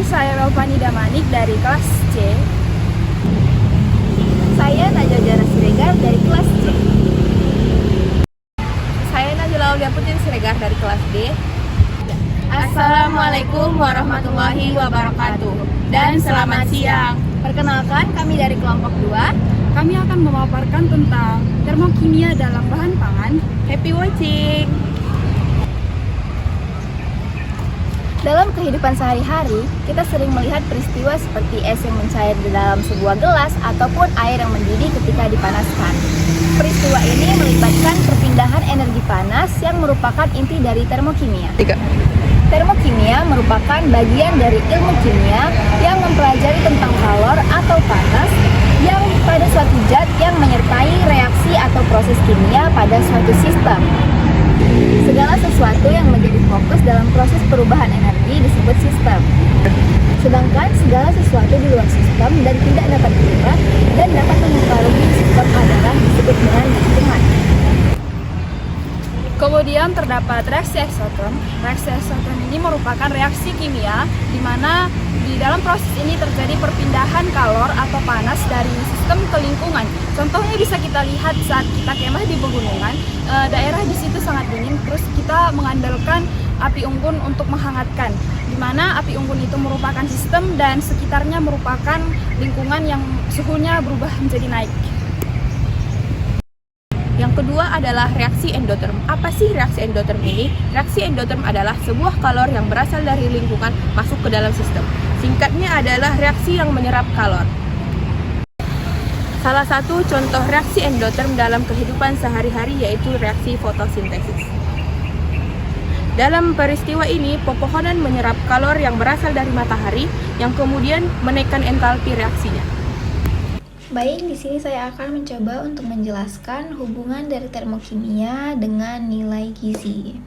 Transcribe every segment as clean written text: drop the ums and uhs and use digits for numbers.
saya Melvani Damanik dari kelas C. Saya Najwa Jana Siregar dari kelas C. Saya Najwa Aulia Putri Siregar dari kelas D. Assalamualaikum warahmatullahi wabarakatuh. Dan selamat siang. Perkenalkan, kami dari kelompok 2. Kami akan memaparkan tentang termokimia dalam bahan pangan. Happy watching! Dalam kehidupan sehari-hari, kita sering melihat peristiwa seperti es yang mencair di dalam sebuah gelas ataupun air yang mendidih ketika dipanaskan. Peristiwa ini melibatkan perpindahan energi panas yang merupakan inti dari termokimia. Termokimia merupakan bagian dari ilmu kimia yang mempelajari tentang kalor atau panas yang pada suatu zat yang menyertai reaksi atau proses kimia pada suatu sistem. Segala sesuatu yang menjadi fokus dalam proses perubahan energi disebut sistem. Sedangkan segala sesuatu di luar sistem dan tidak dapat berubah dan dapat mempengaruhi sistem adalah disebut dengan lingkungan. Kemudian terdapat reaksi eksotron. Reaksi eksotron ini merupakan reaksi kimia di mana di dalam proses ini terjadi perpindahan kalor atau panas dari sistem ke lingkungan. Contohnya bisa kita lihat saat kita kemah di pegunungan, daerah di situ sangat dingin, terus kita mengandalkan api unggun untuk menghangatkan, di mana api unggun itu merupakan sistem dan sekitarnya merupakan lingkungan yang suhunya berubah menjadi naik. Yang kedua adalah reaksi endoterm. Apa sih reaksi endoterm ini? Reaksi endoterm adalah sebuah kalor yang berasal dari lingkungan masuk ke dalam sistem. Singkatnya adalah reaksi yang menyerap kalor. Salah satu contoh reaksi endoterm dalam kehidupan sehari-hari yaitu reaksi fotosintesis. Dalam peristiwa ini, pepohonan menyerap kalor yang berasal dari matahari yang kemudian menaikkan entalpi reaksinya. Baik, di sini saya akan mencoba untuk menjelaskan hubungan dari termokimia dengan nilai gizi.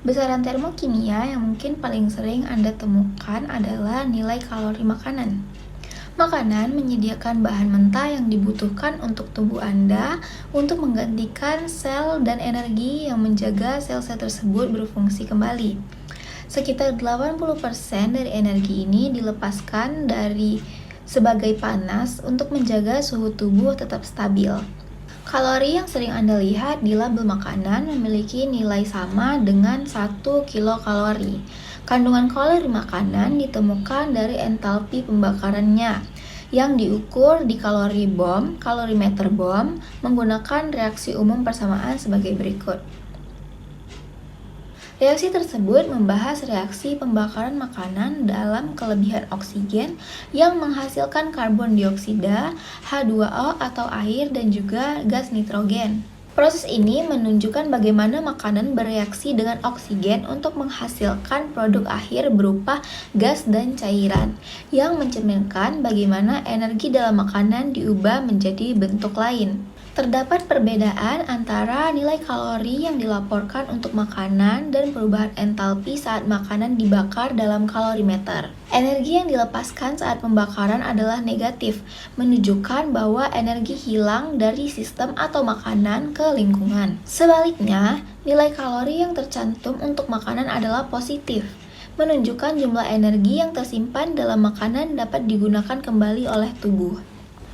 Besaran termokimia yang mungkin paling sering Anda temukan adalah nilai kalori makanan. Makanan menyediakan bahan mentah yang dibutuhkan untuk tubuh Anda untuk menggantikan sel dan energi yang menjaga sel-sel tersebut berfungsi kembali. Sekitar 80% dari energi ini dilepaskan sebagai panas untuk menjaga suhu tubuh tetap stabil. Kalori yang sering Anda lihat di label makanan memiliki nilai sama dengan 1 kilokalori. Kandungan kalori makanan ditemukan dari entalpi pembakarannya yang diukur di kalori bom, kalorimeter bom, menggunakan reaksi umum persamaan sebagai berikut. Reaksi tersebut membahas reaksi pembakaran makanan dalam kelebihan oksigen yang menghasilkan karbon dioksida, H2O atau air dan juga gas nitrogen. Proses ini menunjukkan bagaimana makanan bereaksi dengan oksigen untuk menghasilkan produk akhir berupa gas dan cairan, yang mencerminkan bagaimana energi dalam makanan diubah menjadi bentuk lain. Terdapat perbedaan antara nilai kalori yang dilaporkan untuk makanan dan perubahan entalpi saat makanan dibakar dalam kalorimeter. Energi yang dilepaskan saat pembakaran adalah negatif, menunjukkan bahwa energi hilang dari sistem atau makanan ke lingkungan. Sebaliknya, nilai kalori yang tercantum untuk makanan adalah positif, menunjukkan jumlah energi yang tersimpan dalam makanan dapat digunakan kembali oleh tubuh.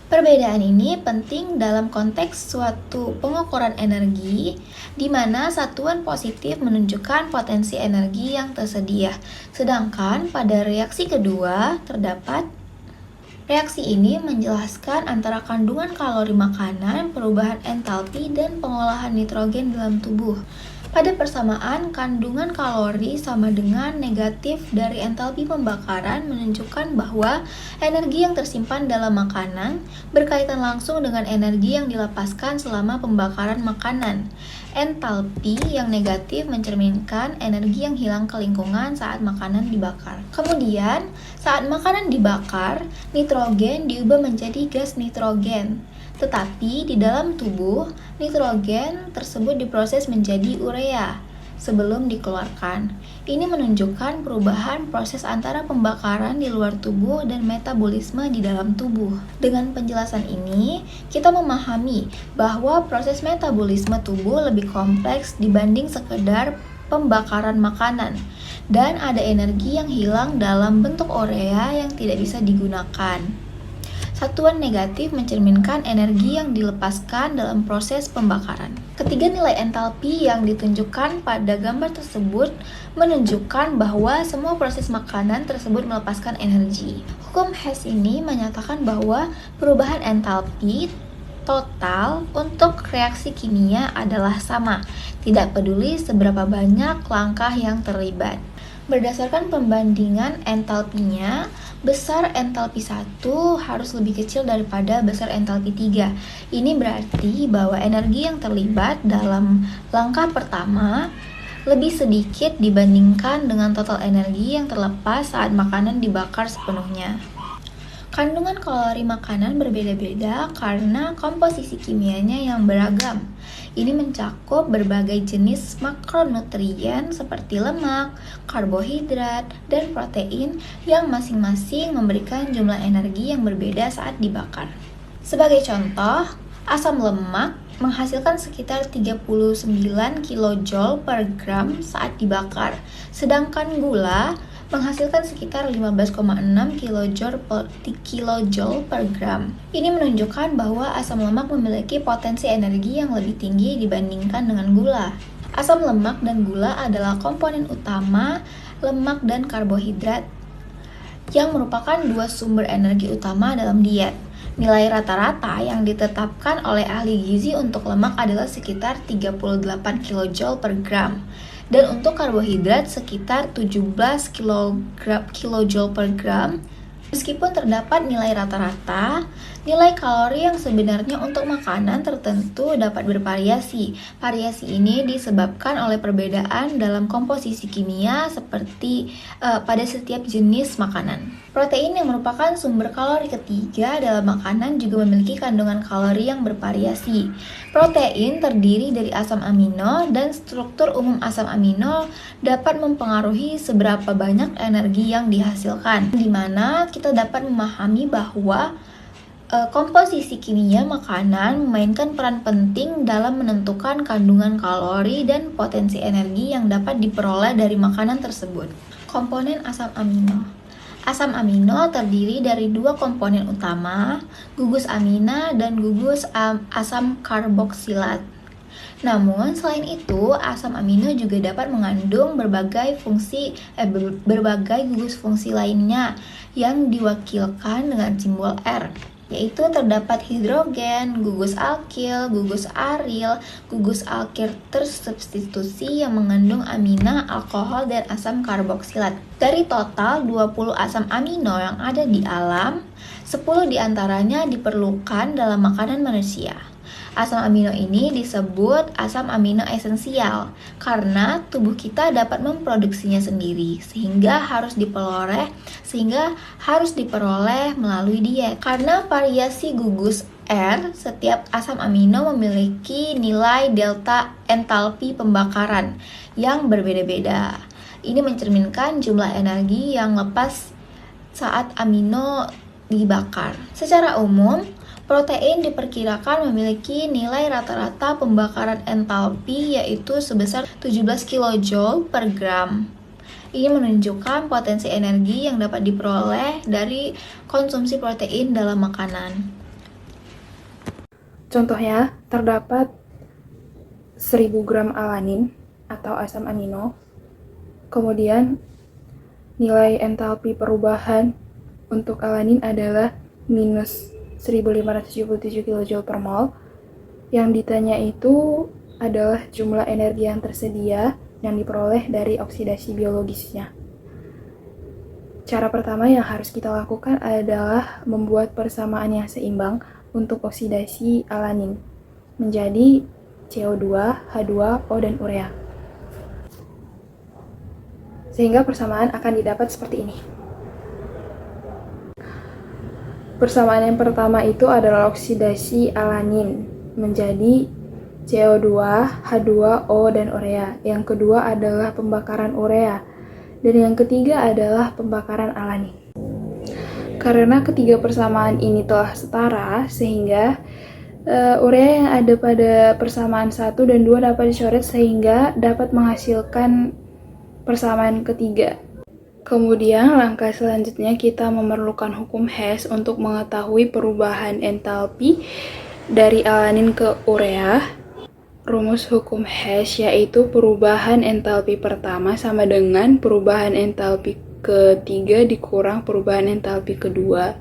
Perbedaan ini penting dalam konteks suatu pengukuran energi, di mana satuan positif menunjukkan potensi energi yang tersedia. Sedangkan pada reaksi kedua, terdapat reaksi ini menjelaskan antara kandungan kalori makanan, perubahan entalpi, dan pengolahan nitrogen dalam tubuh. Pada persamaan, kandungan kalori sama dengan negatif dari entalpi pembakaran menunjukkan bahwa energi yang tersimpan dalam makanan berkaitan langsung dengan energi yang dilepaskan selama pembakaran makanan. Entalpi yang negatif mencerminkan energi yang hilang ke lingkungan saat makanan dibakar. Kemudian, saat makanan dibakar, nitrogen diubah menjadi gas nitrogen. Tetapi di dalam tubuh, nitrogen tersebut diproses menjadi urea sebelum dikeluarkan. Ini menunjukkan perubahan proses antara pembakaran di luar tubuh dan metabolisme di dalam tubuh. Dengan penjelasan ini, kita memahami bahwa proses metabolisme tubuh lebih kompleks dibanding sekedar pembakaran makanan. dan ada energi yang hilang dalam bentuk urea yang tidak bisa digunakan. Satuan negatif mencerminkan energi yang dilepaskan dalam proses pembakaran. Ketiga, nilai entalpi yang ditunjukkan pada gambar tersebut menunjukkan bahwa semua proses makanan tersebut melepaskan energi. Hukum Hess ini menyatakan bahwa perubahan entalpi total untuk reaksi kimia adalah sama, tidak peduli seberapa banyak langkah yang terlibat. Berdasarkan pembandingan entalpinya, besar entalpi 1 harus lebih kecil daripada besar entalpi 3. Ini berarti bahwa energi yang terlibat dalam langkah pertama lebih sedikit dibandingkan dengan total energi yang terlepas saat makanan dibakar sepenuhnya. Kandungan kalori makanan berbeda-beda karena komposisi kimianya yang beragam. Ini mencakup berbagai jenis makronutrien seperti lemak, karbohidrat, dan protein yang masing-masing memberikan jumlah energi yang berbeda saat dibakar. Sebagai contoh, asam lemak menghasilkan sekitar 39 kJ per gram saat dibakar, sedangkan gula menghasilkan sekitar 15,6 kJ per gram. Ini menunjukkan bahwa asam lemak memiliki potensi energi yang lebih tinggi dibandingkan dengan gula. Asam lemak dan gula adalah komponen utama lemak dan karbohidrat yang merupakan dua sumber energi utama dalam diet. Nilai rata-rata yang ditetapkan oleh ahli gizi untuk lemak adalah sekitar 38 kJ per gram. Dan untuk karbohidrat sekitar 17 kJ per gram. Meskipun terdapat nilai rata-rata, nilai kalori yang sebenarnya untuk makanan tertentu dapat bervariasi. Variasi ini disebabkan oleh perbedaan dalam komposisi kimia seperti pada setiap jenis makanan. Protein yang merupakan sumber kalori ketiga dalam makanan juga memiliki kandungan kalori yang bervariasi. Protein terdiri dari asam amino dan struktur umum asam amino dapat mempengaruhi seberapa banyak energi yang dihasilkan, di mana kita dapat memahami bahwa komposisi kimia makanan memainkan peran penting dalam menentukan kandungan kalori dan potensi energi yang dapat diperoleh dari makanan tersebut. Komponen asam amino. Asam amino terdiri dari dua komponen utama, gugus amina dan gugus asam karboksilat. Namun, selain itu, asam amino juga dapat mengandung berbagai gugus fungsi lainnya yang diwakilkan dengan simbol R, yaitu terdapat hidrogen, gugus alkil, gugus aril, gugus alkil tersubstitusi yang mengandung amina, alkohol, dan asam karboksilat. Dari total 20 asam amino yang ada di alam, 10 diantaranya diperlukan dalam makanan manusia. Asam amino ini disebut asam amino esensial karena tubuh kita dapat memproduksinya sendiri sehingga harus diperoleh melalui diet. Karena variasi gugus R, setiap asam amino memiliki nilai delta entalpi pembakaran yang berbeda-beda. Ini mencerminkan jumlah energi yang lepas saat amino dibakar. Secara umum, protein diperkirakan memiliki nilai rata-rata pembakaran entalpi yaitu sebesar 17 kJ per gram. Ini menunjukkan potensi energi yang dapat diperoleh dari konsumsi protein dalam makanan. Contohnya, terdapat 1000 gram alanin atau asam amino. Kemudian, nilai entalpi perubahan untuk alanin adalah minus 1577 kJ per mol. Yang ditanya itu adalah jumlah energi yang tersedia yang diperoleh dari oksidasi biologisnya. Cara pertama yang harus kita lakukan adalah membuat persamaan yang seimbang untuk oksidasi alanin menjadi CO2, H2O, dan urea. Sehingga persamaan akan didapat seperti ini. Persamaan yang pertama itu adalah oksidasi alanin menjadi CO2, H2O, dan urea. Yang kedua adalah pembakaran urea. Dan yang ketiga adalah pembakaran alanin. Karena ketiga persamaan ini telah setara, sehingga urea yang ada pada persamaan 1 dan 2 dapat dicoret sehingga dapat menghasilkan persamaan ketiga. Kemudian langkah selanjutnya kita memerlukan hukum Hess untuk mengetahui perubahan entalpi dari alanin ke urea. Rumus hukum Hess yaitu perubahan entalpi pertama sama dengan perubahan entalpi ketiga dikurang perubahan entalpi kedua,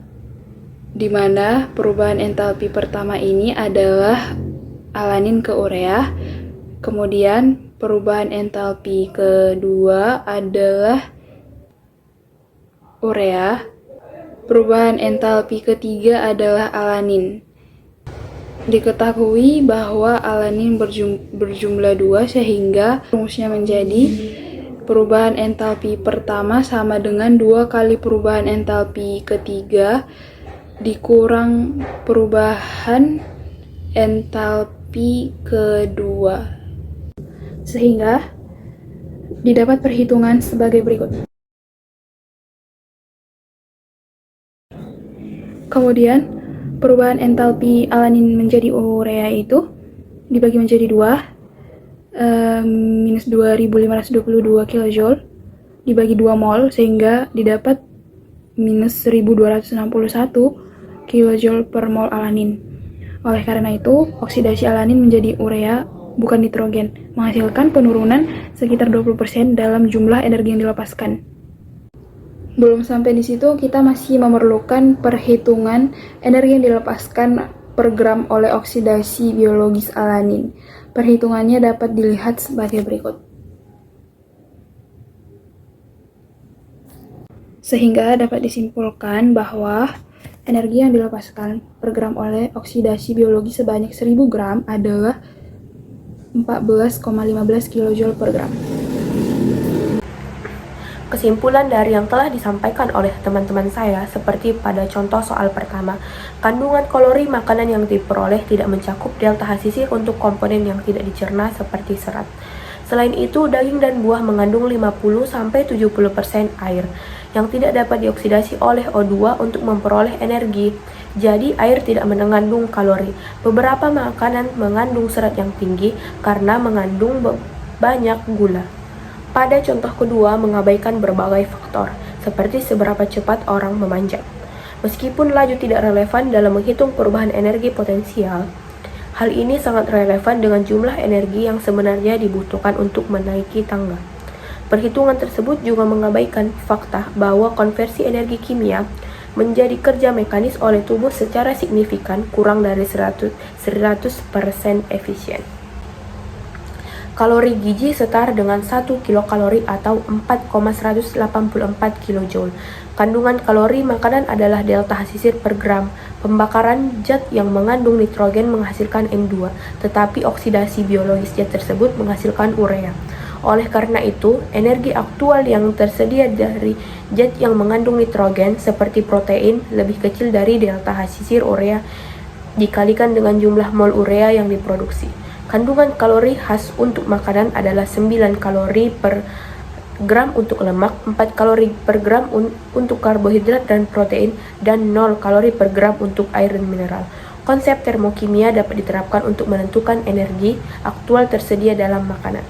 di mana perubahan entalpi pertama ini adalah alanin ke urea, kemudian perubahan entalpi kedua adalah urea, perubahan entalpi ketiga adalah alanin. Diketahui bahwa alanin berjumlah 2 sehingga rumusnya menjadi perubahan entalpi pertama sama dengan 2 kali perubahan entalpi ketiga dikurang perubahan entalpi kedua, sehingga didapat perhitungan sebagai berikut. Kemudian perubahan entalpi alanin menjadi urea itu dibagi menjadi 2, minus 2522 kJ dibagi 2 mol sehingga didapat minus 1261 kJ per mol alanin. Oleh karena itu, oksidasi alanin menjadi urea bukan nitrogen, menghasilkan penurunan sekitar 20% dalam jumlah energi yang dilepaskan. Belum sampai di situ, kita masih memerlukan perhitungan energi yang dilepaskan per gram oleh oksidasi biologis alanin. Perhitungannya dapat dilihat sebagai berikut. Sehingga dapat disimpulkan bahwa energi yang dilepaskan per gram oleh oksidasi biologi sebanyak 1000 gram adalah 14,15 kJ per gram. Kesimpulan dari yang telah disampaikan oleh teman-teman saya seperti pada contoh soal pertama, kandungan kalori makanan yang diperoleh tidak mencakup delta H-sisir untuk komponen yang tidak dicerna seperti serat. Selain itu, daging dan buah mengandung 50-70% air yang tidak dapat dioksidasi oleh O2 untuk memperoleh energi. Jadi, air tidak mengandung kalori. Beberapa makanan mengandung serat yang tinggi karena mengandung banyak gula. Pada contoh kedua, mengabaikan berbagai faktor, seperti seberapa cepat orang memanjat. Meskipun laju tidak relevan dalam menghitung perubahan energi potensial, hal ini sangat relevan dengan jumlah energi yang sebenarnya dibutuhkan untuk menaiki tangga. Perhitungan tersebut juga mengabaikan fakta bahwa konversi energi kimia menjadi kerja mekanis oleh tubuh secara signifikan kurang dari 100% efisien. Kalori gizi setara dengan 1 kilokalori atau 4,184 kJ. Kandungan kalori makanan adalah delta H-sisir per gram. Pembakaran zat yang mengandung nitrogen menghasilkan N2, tetapi oksidasi biologis zat tersebut menghasilkan urea. Oleh karena itu, energi aktual yang tersedia dari zat yang mengandung nitrogen seperti protein lebih kecil dari delta H-sisir urea dikalikan dengan jumlah mol urea yang diproduksi. Kandungan kalori khas untuk makanan adalah 9 kalori per gram untuk lemak, 4 kalori per gram untuk karbohidrat dan protein, dan 0 kalori per gram untuk air dan mineral. Konsep termokimia dapat diterapkan untuk menentukan energi aktual tersedia dalam makanan.